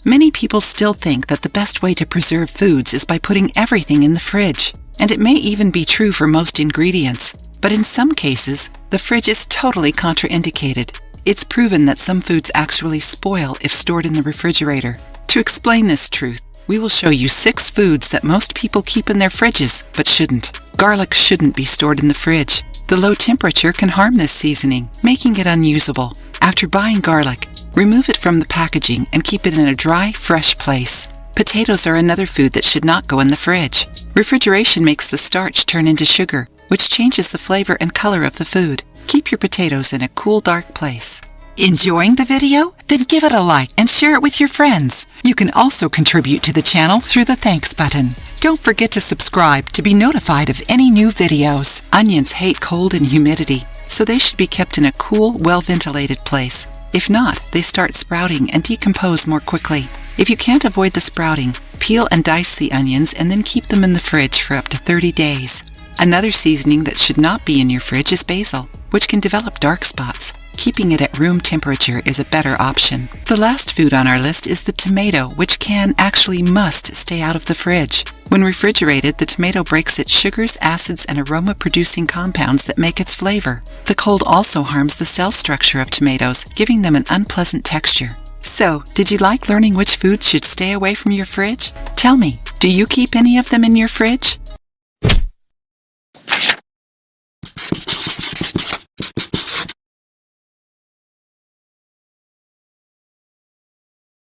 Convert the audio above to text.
Many people still think that the best way to preserve foods is by putting everything in the fridge, and it may even be true for most ingredients. But in some cases, the fridge is totally contraindicated. It's proven that some foods actually spoil if stored in the refrigerator. To explain this truth, we will show you 6 foods that most people keep in their fridges, but shouldn't. Garlic shouldn't be stored in the fridge. The low temperature can harm this seasoning, making it unusable. After buying garlic, remove it from the packaging and keep it in a dry, fresh place. Potatoes are another food that should not go in the fridge. Refrigeration makes the starch turn into sugar, which changes the flavor and color of the food. Keep your potatoes in a cool, dark place. Enjoying the video? Then give it a like and share it with your friends. You can also contribute to the channel through the thanks button. Don't forget to subscribe to be notified of any new videos. Onions hate cold and humidity, so they should be kept in a cool, well-ventilated place. If not, they start sprouting and decompose more quickly. If you can't avoid the sprouting, peel and dice the onions and then keep them in the fridge for up to 30 days. Another seasoning that should not be in your fridge is basil, which can develop dark spots. Keeping it at room temperature is a better option. The last food on our list is the tomato, which actually must stay out of the fridge. When refrigerated, the tomato breaks its sugars, acids, and aroma-producing compounds that make its flavor. The cold also harms the cell structure of tomatoes, giving them an unpleasant texture. So, did you like learning which foods should stay away from your fridge? Tell me, do you keep any of them in your fridge?